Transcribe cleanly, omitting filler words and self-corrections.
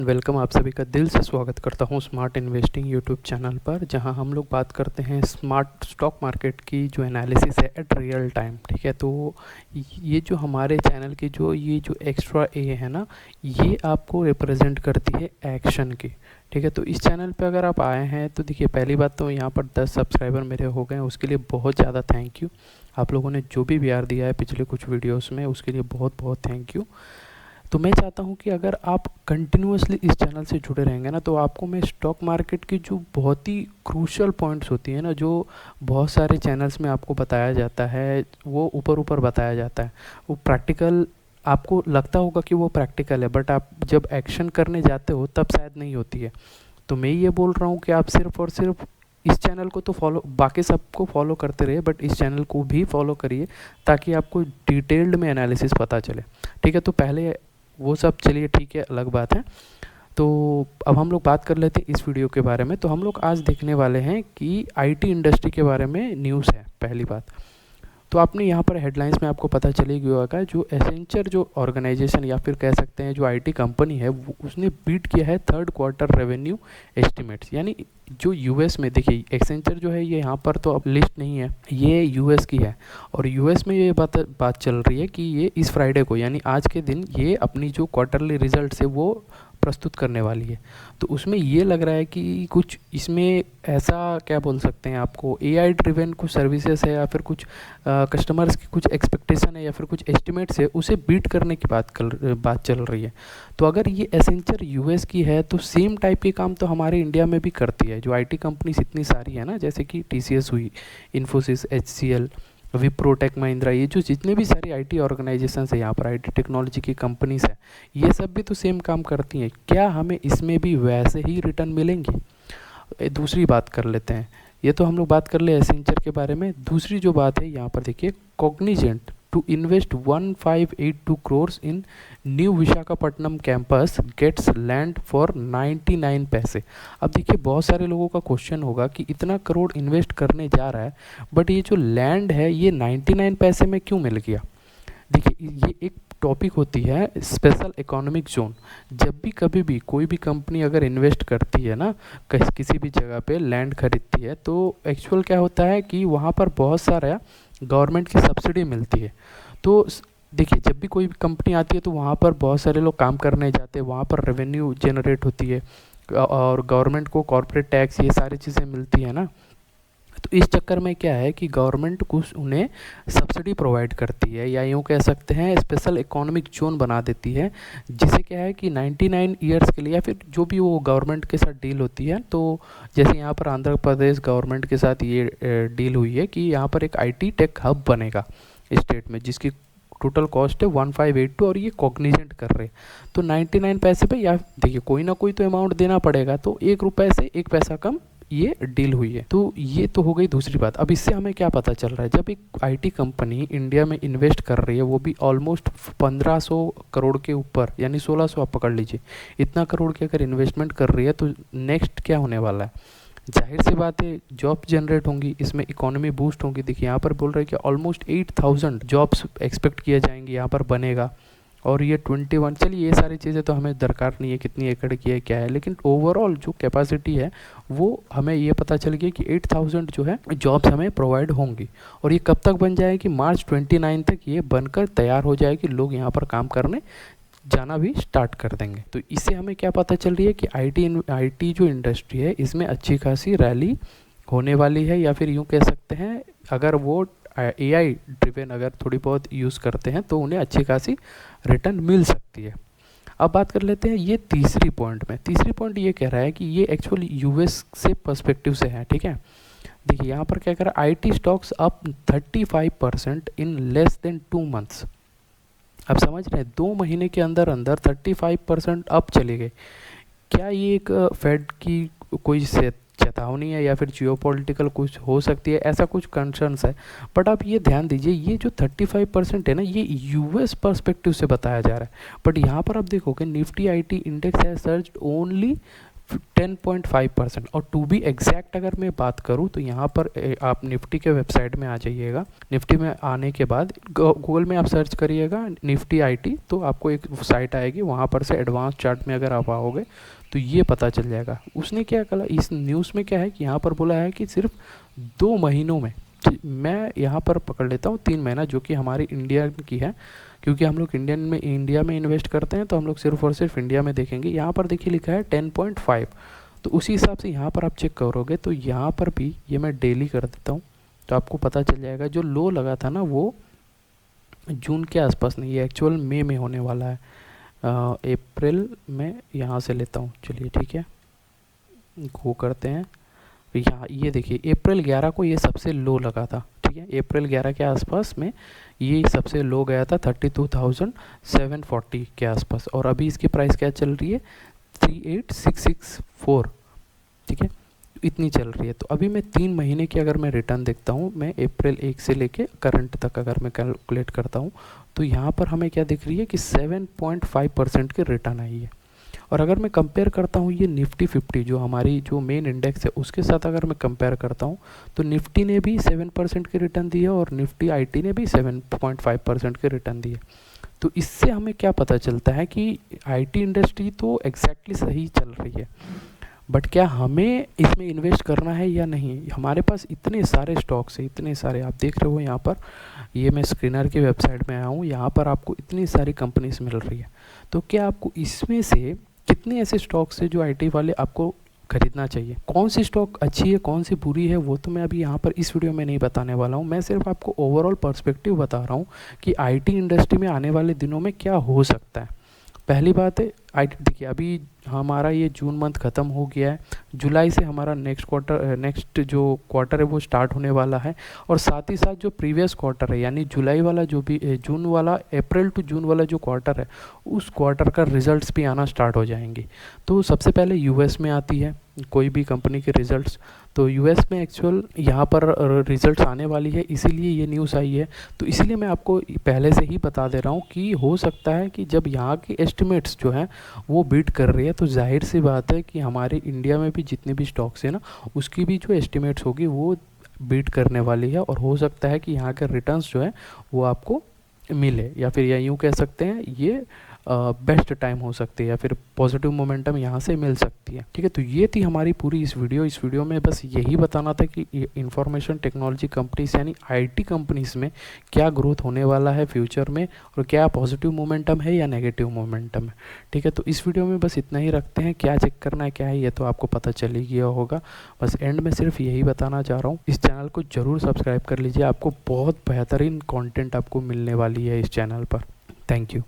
Welcome, आप सभी का दिल से स्वागत करता हूं स्मार्ट इन्वेस्टिंग यूट्यूब चैनल पर, जहां हम लोग बात करते हैं स्मार्ट स्टॉक मार्केट की जो एनालिसिस है एट रियल टाइम। ठीक है, तो ये जो हमारे चैनल की ये जो एक्स्ट्रा ए है ना, ये आपको रिप्रेजेंट करती है एक्शन की। ठीक है, तो इस चैनल पे अगर आप आए हैं तो देखिए, पहली बात तो यहाँ पर 10 सब्सक्राइबर मेरे हो गए हैं, उसके लिए बहुत ज़्यादा थैंक यू। आप लोगों ने जो भी प्यार दिया है पिछले कुछ वीडियोज़ में, उसके लिए बहुत बहुत थैंक यू। तो मैं चाहता हूं कि अगर आप कंटिन्यूअसली इस चैनल से जुड़े रहेंगे ना, तो आपको मैं स्टॉक मार्केट की जो बहुत ही क्रूशल पॉइंट्स होती है ना, जो बहुत सारे चैनल्स में आपको बताया जाता है, वो ऊपर ऊपर बताया जाता है, वो प्रैक्टिकल आपको लगता होगा कि वो प्रैक्टिकल है, बट आप जब एक्शन करने जाते हो तब शायद नहीं होती है। तो मैं ये बोल रहा हूँ कि आप सिर्फ और सिर्फ इस चैनल को तो फॉलो, बाकी सबको फॉलो करते रहिए, बट इस चैनल को भी फॉलो करिए ताकि आपको डिटेल्ड में एनालिसिस पता चले। ठीक है, तो पहले वो सब चलिए ठीक है, अलग बात है। तो अब हम लोग बात कर लेते हैं इस वीडियो के बारे में। तो हम लोग आज देखने वाले हैं कि आईटी इंडस्ट्री के बारे में न्यूज़ है। पहली बात तो आपने यहाँ पर हेडलाइंस में आपको पता चलेगी होगा, जो एसेंचर जो ऑर्गेनाइजेशन या फिर कह सकते हैं जो आईटी कंपनी है, उसने बीट किया है थर्ड क्वार्टर रेवेन्यू एस्टिमेट्स। यानी जो यूएस में, देखिए एसेंचर जो है ये यहाँ पर तो अब लिस्ट नहीं है, ये यूएस की है, और यूएस में ये बात चल रही है कि ये इस फ्राइडे को यानी आज के दिन ये अपनी जो क्वार्टरली रिजल्ट है वो प्रस्तुत करने वाली है। तो उसमें ये लग रहा है कि कुछ इसमें ऐसा क्या बोल सकते हैं, आपको एआई ड्रिवन कुछ सर्विसेज है या फिर कुछ कस्टमर्स की कुछ एक्सपेक्टेशन है या फिर कुछ एस्टिमेट्स है, उसे बीट करने की बात चल रही है। तो अगर ये एसेंचर यूएस की है तो सेम टाइप के काम तो हमारे इंडिया में भी करती है। जो आईटी कंपनीज इतनी सारी है ना, जैसे कि टीसीएस हुई, इन्फोसिस, एचसीएल, विप्रो, टेक महिंद्रा, ये जो जितने भी सारी आईटी ऑर्गेनाइजेशंस है यहाँ पर, आईटी टेक्नोलॉजी की कंपनीज है, ये सब भी तो सेम काम करती हैं। क्या हमें इसमें भी वैसे ही रिटर्न मिलेंगे? दूसरी बात कर लेते हैं। ये तो हम लोग बात कर ले एसेंचर के बारे में। दूसरी जो बात है यहाँ पर देखिए, Cognizant to invest 1582 crores in new Visakhapatnam campus gets land for 99 पैसे। अब देखिए, बहुत सारे लोगों का क्वेश्चन होगा कि इतना करोड़ इन्वेस्ट करने जा रहा है, बट ये जो लैंड है ये 99 पैसे में क्यों मिल गया? देखिए, ये एक टॉपिक होती है स्पेशल इकोनॉमिक जोन। जब भी कभी भी कोई भी कंपनी अगर इन्वेस्ट करती है ना, किसी भी जगह पे लैंड खरीदती है, तो एक्चुअल क्या होता है कि वहाँ पर बहुत सारा गवर्नमेंट की सब्सिडी मिलती है। तो देखिए, जब भी कोई कंपनी आती है तो वहाँ पर बहुत सारे लोग काम करने जाते हैं, वहाँ पर रेवेन्यू जनरेट होती है और गवर्नमेंट को कॉर्पोरेट टैक्स, ये सारी चीज़ें मिलती है ना। तो इस चक्कर में क्या है कि गवर्नमेंट कुछ उन्हें सब्सिडी प्रोवाइड करती है, या यूँ कह सकते हैं स्पेशल इकोनॉमिक जोन बना देती है, जिसे क्या है कि 99 ईयर्स के लिए, या फिर जो भी वो गवर्नमेंट के साथ डील होती है। तो जैसे यहाँ पर आंध्र प्रदेश गवर्नमेंट के साथ ये डील हुई है कि यहाँ पर एक आईटी टेक हब बनेगा स्टेट में, जिसकी टोटल कॉस्ट है 1582, और ये कॉग्निजेंट कर रहे हैं। तो 99 पैसे पे, या देखिए कोई ना कोई तो अमाउंट देना पड़ेगा, तो 1 रुपये से 1 पैसा कम ये डील हुई है। तो ये तो हो गई दूसरी बात। अब इससे हमें क्या पता चल रहा है, जब एक आईटी कंपनी इंडिया में इन्वेस्ट कर रही है, वो भी ऑलमोस्ट 1500 करोड़ के ऊपर, यानी 1600 आप पकड़ लीजिए, इतना करोड़ की अगर इन्वेस्टमेंट कर रही है, तो नेक्स्ट क्या होने वाला है? जाहिर सी बात है, जॉब जनरेट होंगी, इसमें इकोनॉमी बूस्ट होंगी। देखिए यहाँ पर बोल रहे हैं कि ऑलमोस्ट 8000 जॉब्स एक्सपेक्ट किए जाएंगे, यहाँ पर बनेगा। और ये 21, चलिए ये सारी चीज़ें तो हमें दरकार नहीं है कितनी एकड़ की है क्या है, लेकिन ओवरऑल जो कैपेसिटी है वो हमें ये पता चल गया कि 8000 जो है जॉब्स हमें प्रोवाइड होंगी। और ये कब तक बन जाएगी? मार्च 29 तक ये बनकर तैयार हो जाएगी, लोग यहाँ पर काम करने जाना भी स्टार्ट कर देंगे। तो इससे हमें क्या पता चल रही है कि आईटी जो इंडस्ट्री है, इसमें अच्छी खासी रैली होने वाली है, या फिर यूँ कह सकते हैं अगर वो एआई ड्रिवन अगर थोड़ी बहुत यूज़ करते हैं तो उन्हें अच्छी खासी रिटर्न मिल सकती है। अब बात कर लेते हैं ये तीसरी पॉइंट में। तीसरी पॉइंट ये कह रहा है कि ये एक्चुअली यूएस से पर्सपेक्टिव से है। ठीक है, देखिए यहाँ पर क्या कर रहा है, IT stocks up 35% in less than 2 months. आप समझ रहे हैं, 2 महीने के अंदर अंदर 35% अप चले गए। क्या ये एक फेड की कोई चेतावनी है, या फिर जियोपॉलिटिकल कुछ हो सकती है, ऐसा कुछ कंसर्न्स है? बट आप ये ध्यान दीजिए, ये जो 35% है ना, ये यूएस पर्सपेक्टिव से बताया जा रहा है। बट यहाँ पर आप देखोगे निफ्टी आईटी इंडेक्स है सर्ज्ड ओनली 10.5%। और टू बी एग्जैक्ट अगर मैं बात करूं तो यहाँ पर आप निफ्टी के वेबसाइट में आ जाइएगा। निफ्टी में आने के बाद गूगल में आप सर्च करिएगा निफ्टी आईटी, तो आपको एक साइट आएगी, वहाँ पर से एडवांस चार्ट में अगर आप आओगे तो ये पता चल जाएगा। उसने क्या कहा इस न्यूज़ में, क्या है कि यहाँ पर बोला है कि सिर्फ 2 महीनों में, मैं यहाँ पर पकड़ लेता हूँ 3 महीना, जो कि हमारी इंडिया की है, क्योंकि हम लोग इंडिया में इन्वेस्ट करते हैं, तो हम लोग सिर्फ और सिर्फ इंडिया में देखेंगे। यहाँ पर देखिए लिखा है 10.5, तो उसी हिसाब से यहाँ पर आप चेक करोगे तो यहाँ पर भी ये मैं डेली कर देता हूँ, तो आपको पता चल जाएगा। जो लो लगा था ना वो जून के आसपास नहीं, ये एक्चुअल मई में होने वाला है। अप्रैल में यहाँ से लेता हूँ, चलिए ठीक है, गो करते हैं। यहाँ ये देखिए अप्रैल 11 को ये सबसे लो लगा था, ठीक है, अप्रैल 11 के आसपास में ये सबसे लो गया था 32,740 के आसपास, और अभी इसकी प्राइस क्या चल रही है 38,664, ठीक है, इतनी चल रही है। तो अभी मैं 3 महीने की अगर मैं रिटर्न देखता हूँ, मैं अप्रैल 1 से लेके करंट तक अगर मैं कैलकुलेट करता हूँ, तो यहाँ पर हमें क्या दिख रही है कि 7.5% की रिटर्न आई है। और अगर मैं कंपेयर करता हूँ ये निफ्टी 50 जो हमारी जो मेन इंडेक्स है उसके साथ अगर मैं कंपेयर करता हूँ, तो निफ्टी ने भी 7% की रिटर्न दी है और निफ्टी आईटी ने भी 7.5% की रिटर्न दी है। तो इससे हमें क्या पता चलता है कि आईटी इंडस्ट्री तो एग्जैक्टली सही चल रही है, बट क्या हमें इसमें इन्वेस्ट करना है या नहीं। हमारे पास इतने सारे स्टॉक्स हैं, इतने सारे, आप देख रहे हो यहाँ पर, ये मैं स्क्रीनर की वेबसाइट में आया हूँ, यहाँ पर आपको इतनी सारी कंपनीज मिल रही है। तो क्या आपको इसमें से कितने ऐसे स्टॉक्स हैं जो आईटी वाले आपको खरीदना चाहिए, कौन सी स्टॉक अच्छी है कौन सी बुरी है, वो तो मैं अभी यहाँ पर इस वीडियो में नहीं बताने वाला हूँ। मैं सिर्फ आपको ओवरऑल पर्सपेक्टिव बता रहा हूँ कि आईटी इंडस्ट्री में आने वाले दिनों में क्या हो सकता है। पहली बात है आईटी, देखिए अभी हमारा ये जून मंथ ख़त्म हो गया है, जुलाई से हमारा नेक्स्ट जो क्वार्टर है वो स्टार्ट होने वाला है, और साथ ही साथ जो प्रीवियस क्वार्टर है यानी जुलाई वाला जो भी जून वाला, अप्रैल टू जून वाला जो क्वार्टर है, उस क्वार्टर का रिजल्ट्स भी आना स्टार्ट हो जाएंगे। तो सबसे पहले यूएस में आती है कोई भी कंपनी के रिजल्ट्स, तो यूएस में एक्चुअल यहाँ पर रिजल्ट्स आने वाली है, इसीलिए ये न्यूज़ आई है। तो इसीलिए मैं आपको पहले से ही बता दे रहा हूँ कि हो सकता है कि जब यहाँ के एस्टिमेट्स जो हैं वो बीट कर रही है, तो जाहिर सी बात है कि हमारे इंडिया में भी जितने भी स्टॉक्स हैं ना, उसकी भी जो एस्टिमेट्स होगी वो बीट करने वाली है, और हो सकता है कि यहाँ के रिटर्न्स जो है वो आपको मिले, या फिर यूँ कह सकते हैं ये बेस्ट टाइम हो सकती है, या फिर पॉजिटिव मोमेंटम यहाँ से मिल सकती है। ठीक है, तो ये थी हमारी पूरी इस वीडियो में बस यही बताना था कि इंफॉर्मेशन टेक्नोलॉजी कंपनीज यानी आईटी कंपनीज में क्या ग्रोथ होने वाला है फ्यूचर में, और क्या पॉजिटिव मोमेंटम है या नेगेटिव मोमेंटम है। ठीक है, तो इस वीडियो में बस इतना ही रखते हैं। क्या चेक करना है क्या है ये तो आपको पता चल ही गया होगा, बस एंड में सिर्फ यही बताना चाह रहा हूँ। इस चैनल को ज़रूर सब्सक्राइब कर लीजिए, आपको बहुत बेहतरीन कॉन्टेंट आपको मिलने वाली है इस चैनल पर। Thank you.